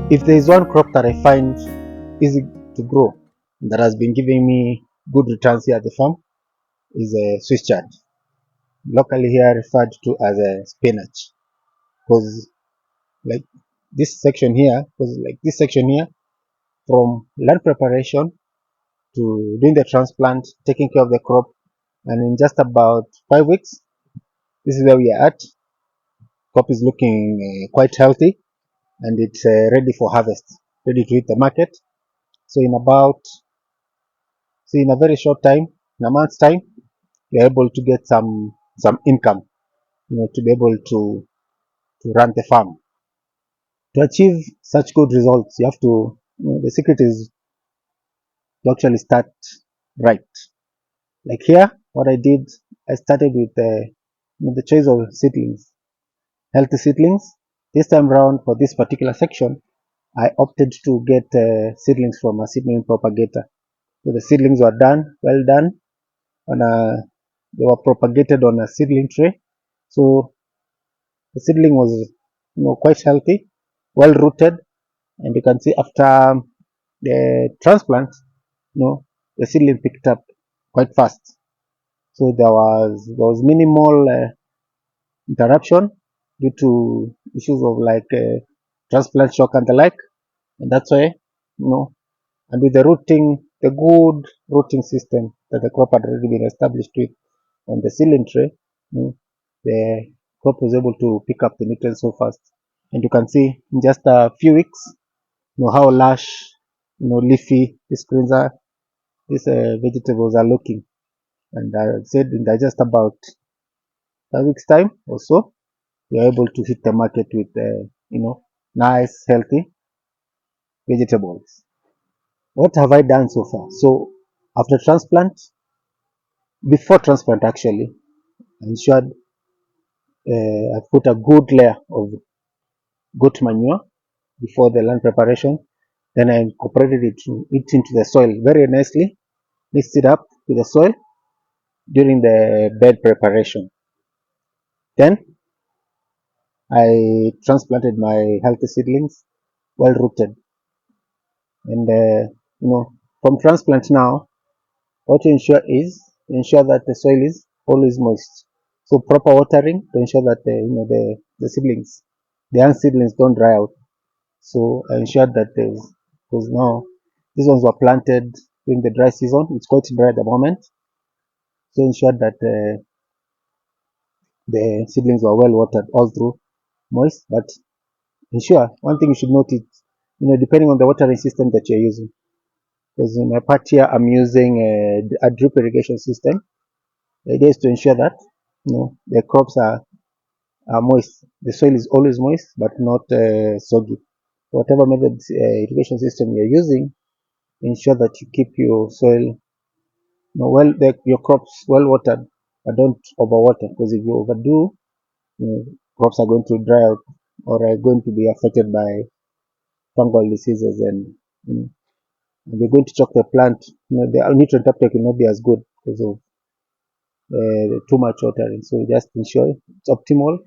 If there is one crop that I find easy to grow that has been giving me good returns here at the farm is a Swiss chard, locally here referred to as a spinach. Because like this section here, from land preparation to doing the transplant, taking care of the crop, and in just about 5 weeks, this is where we are at. Crop is looking quite healthy, and it's ready for harvest, ready to hit the market. So in a very short time, in a month's time, you're able to get some income, to be able to run the farm. To achieve such good results, you have to, the secret is to actually start right. Like here, what I did, I started with the choice of seedlings, healthy seedlings. This time round, for this particular section, I opted to get seedlings from a seedling propagator. So the seedlings were well done, on they were propagated on a seedling tray. So the seedling was, quite healthy, well rooted, and you can see after the transplant, the seedling picked up quite fast. So there was minimal interruption due to issues of like transplant shock and the like, and that's why, and with the rooting, the good rooting system that the crop had already been established with on the seedling tray, the crop was able to pick up the nutrients so fast. And you can see in just a few weeks, how lush, leafy these vegetables are looking. And I said in just about a week's time or so, you're able to hit the market with, nice, healthy vegetables. What have I done so far? So after transplant, before transplant actually, I ensured I put a good layer of goat manure before the land preparation. Then I incorporated it into the soil very nicely, mixed it up with the soil during the bed preparation. Then I transplanted my healthy seedlings, well rooted. And from transplant now, what to ensure that the soil is always moist. So proper watering to ensure that the seedlings, the young seedlings don't dry out. So I ensured that because now these ones were planted during the dry season. It's quite dry at the moment. So ensured that the seedlings were well watered all through, moist. But ensure one thing you should note is, depending on the watering system that you're using. Because in my part here, I'm using a drip irrigation system. The idea is to ensure that the crops are moist. The soil is always moist, but not soggy. Whatever method irrigation system you're using, ensure that you keep your soil, your crops well watered, but don't overwater. Because if you overdo, crops are going to dry out or are going to be affected by fungal diseases, and they're going to choke the plant. The nutrient uptake will not be as good because of too much watering. So just ensure it's optimal,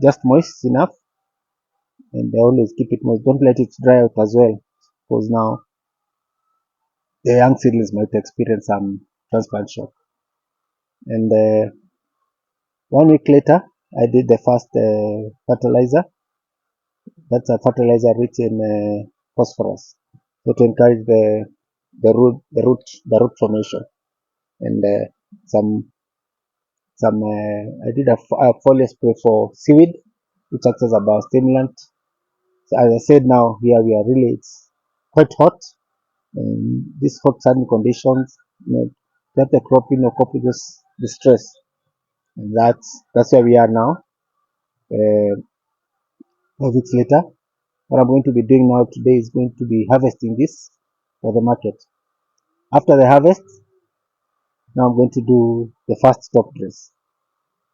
just moist enough, and always keep it moist. Don't let it dry out as well, because now the young seedlings might experience some transplant shock. And 1 week later, I did the first fertilizer. That's a fertilizer rich in phosphorus, so to encourage the root formation. And some I did a foliar spray for seaweed, which acts as a biostimulant. So as I said, now here we are really, it's quite hot. These hot sunny conditions, let the crop, cope with this distress, and that's where we are now. 5 weeks later, what I'm going to be doing now today is going to be harvesting this for the market. After the harvest, now I'm going to do the first top dress.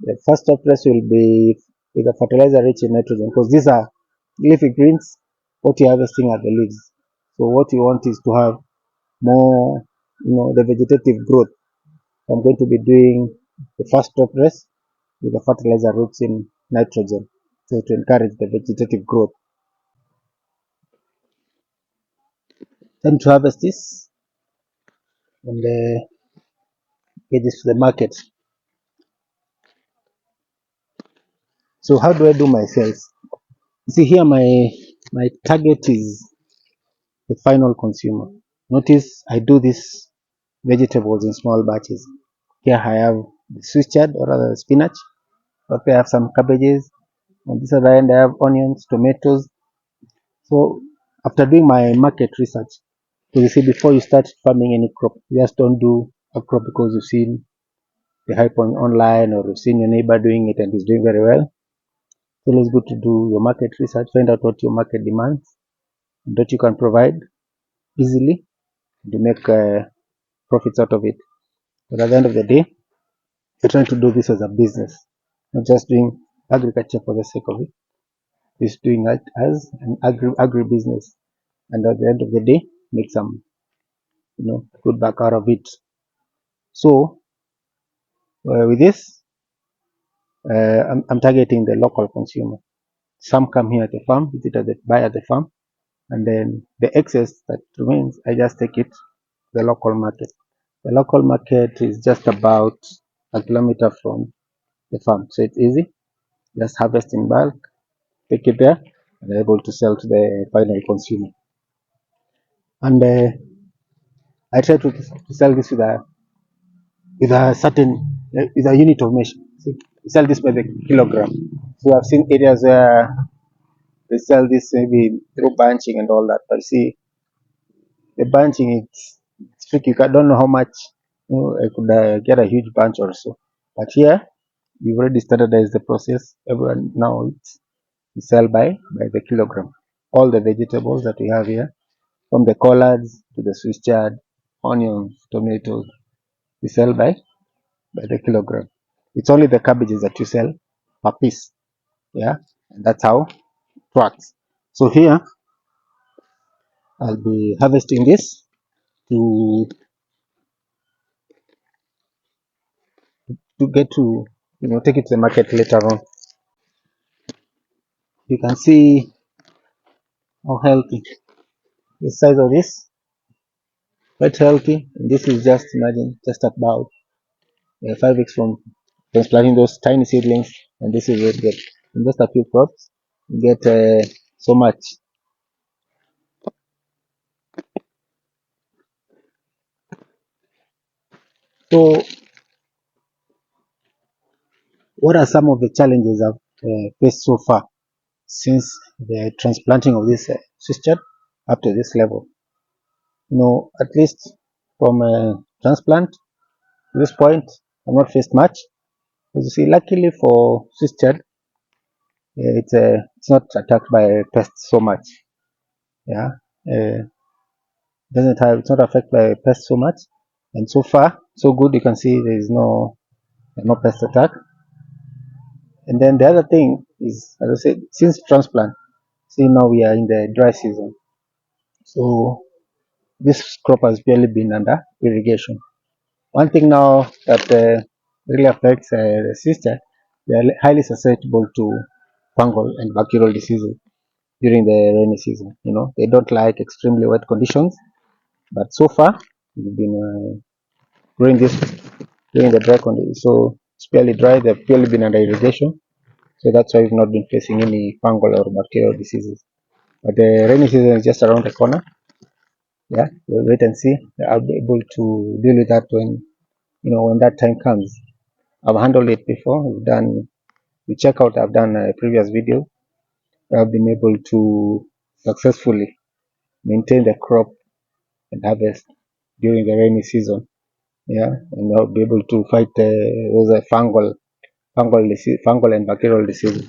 The first top dress will be with a fertilizer rich in nitrogen, because these are leafy greens. What you're harvesting are the leaves. So what you want is to have more, the vegetative growth. I'm going to be doing the first top dress with a fertilizer rich in nitrogen, so to encourage the vegetative growth. Time to harvest this and get this to the market. So how do I do my sales? You see here, my target is the final consumer. Notice I do this vegetables in small batches. Here I have the Swiss chard, or rather spinach. Up here I have some cabbages. On this other end I have onions, tomatoes. So after doing my market research, so you see, before you start farming any crop, you just don't do a crop because you've seen the hype online, or you've seen your neighbor doing it and he's doing very well. So it's good to do your market research, find out what your market demands and what you can provide easily to make profits out of it. But at the end of the day, you're trying to do this as a business, not just doing agriculture for the sake of it. It's doing it as an agri business, and at the end of the day, make some good back out of it. So with this, I'm targeting the local consumer. Some come here at the farm, visit at the buy at the farm, and then the excess that remains, I just take it to the local market. The local market is just about a kilometer from the farm, so it's easy. Just harvest in bulk, take it there, and able to sell to the final consumer. And I try to sell this with a certain with a unit of measure. See, we sell this by the kilogram. So I've seen areas where they sell this maybe through bunching and all that, but see, the bunching, it's tricky. I don't know how much I could get a huge bunch or so. But here we've already standardized the process. Everyone now we sell by the kilogram. All the vegetables that we have here, from the collards to the Swiss chard, onions, tomatoes, we sell by the kilogram. It's only the cabbages that you sell per piece. Yeah, and that's how it works. So here I'll be harvesting this to get to take it to the market later on. You can see how healthy the size of this, quite healthy. And this is just, imagine, just about 5 weeks from transplanting those tiny seedlings, and this is what you get in just a few crops. You get so much. So what are some of the challenges I've faced so far since the transplanting of this Swiss chard up to this level? At least from transplant to this point, I've not faced much. As you see, luckily for Swiss chard, it's not attacked by pests so much. Yeah, it's not affected by pests so much, and so far so good. You can see there is no pest attack. And then the other thing is, as I said, since transplant, see, now we are in the dry season, so this crop has barely been under irrigation. One thing now that really affects the sister, they are highly susceptible to fungal and bacterial diseases during the rainy season. They don't like extremely wet conditions, but so far we've been growing this during the dry conditions. So it's purely dry. They've purely been under irrigation, so that's why we've not been facing any fungal or bacterial diseases. But the rainy season is just around the corner. Yeah, we'll wait and see. I'll be able to deal with that when that time comes. I've handled it before. You check out, I've done a previous video. I've been able to successfully maintain the crop and harvest during the rainy season. Yeah, and I'll be able to fight those fungal and bacterial diseases.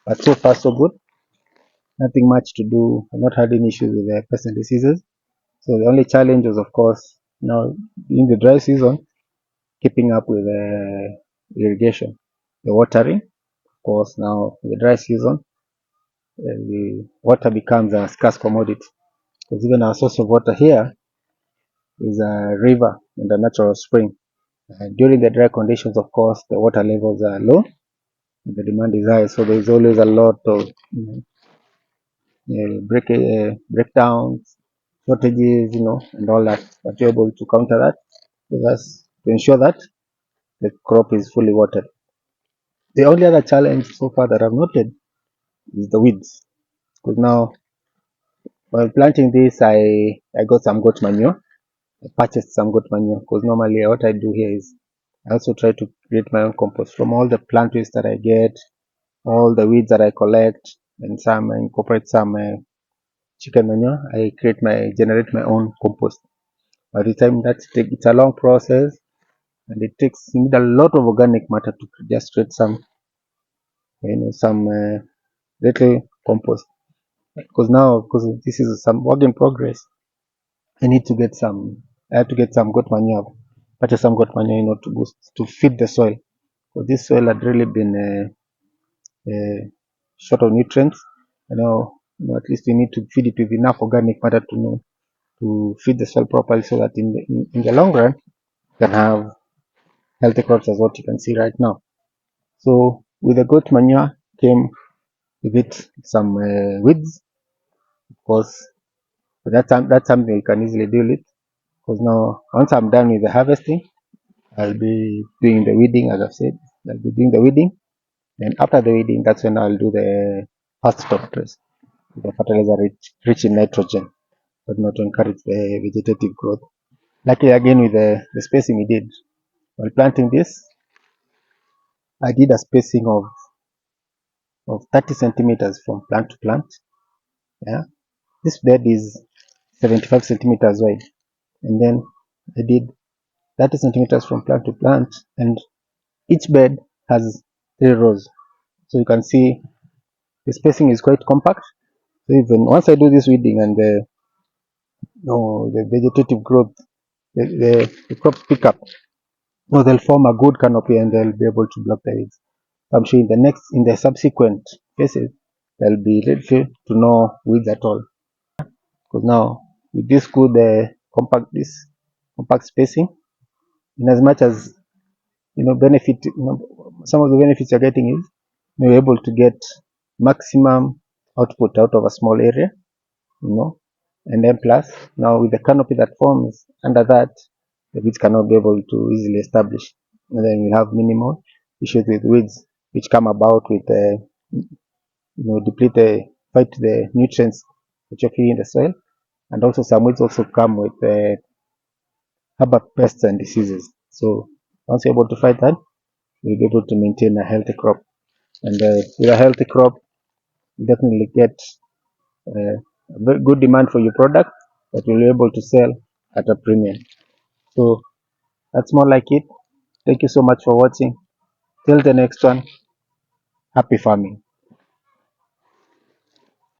But so far so good. Nothing much to do. I've not had any issues with the pest and diseases. So the only challenge was, of course, in the dry season, keeping up with the irrigation, the watering. Of course, now in the dry season, the water becomes a scarce commodity, because even our source of water here is a river and a natural spring. And during the dry conditions, of course, the water levels are low and the demand is high, so there is always a lot of breakdowns shortages, and all that. But you're able to counter that with us to ensure that the crop is fully watered. The only other challenge so far that I've noted is the weeds. Because now, while planting this, I got some goat manure. I purchased some goat manure because normally what I do here is I also try to create my own compost from all the plant waste that I get, all the weeds that I collect, and some I incorporate some chicken manure. I generate my own compost. By the time it's a long process, and you need a lot of organic matter to just create some little compost. Because this is some work in progress, I need to get some. I have to get some goat manure, purchase some goat manure, to feed the soil. So this soil had really been short of nutrients. At least we need to feed it with enough organic matter to feed the soil properly, so that in the long run, you can have healthy crops as what you can see right now. So with the goat manure came with it some weeds, because that's something you can easily deal with. Because now once I'm done with the harvesting, I'll be doing the weeding, as I've said. I'll be doing the weeding, and after the weeding, that's when I'll do the first stop press, the fertilizer rich in nitrogen, but not to encourage the vegetative growth. Luckily, again with the spacing we did while planting this, I did a spacing of 30 centimeters from plant to plant. Yeah, this bed is 75 centimeters wide, and then I did 30 centimeters from plant to plant, and each bed has 3 rows. So you can see the spacing is quite compact. So even once I do this weeding and the vegetative growth, the crops pick up, they'll form a good canopy and they'll be able to block the weeds. I'm sure in the subsequent phases, they'll be ready to know weeds at all. Because now with this good compact spacing, in as much as benefit, some of the benefits you're getting is you're able to get maximum output out of a small area, you know, and then plus now with the canopy that forms under that, the weeds cannot be able to easily establish, and then we have minimal issues with weeds which come about with deplete the fight the nutrients that you're feeding the soil, and also some weeds also come with herbal pests and diseases. So once you're able to fight that, you'll be able to maintain a healthy crop, and with a healthy crop, you definitely get a very good demand for your product that you'll be able to sell at a premium. So that's more like it. Thank you so much for watching. Till the next one, happy farming.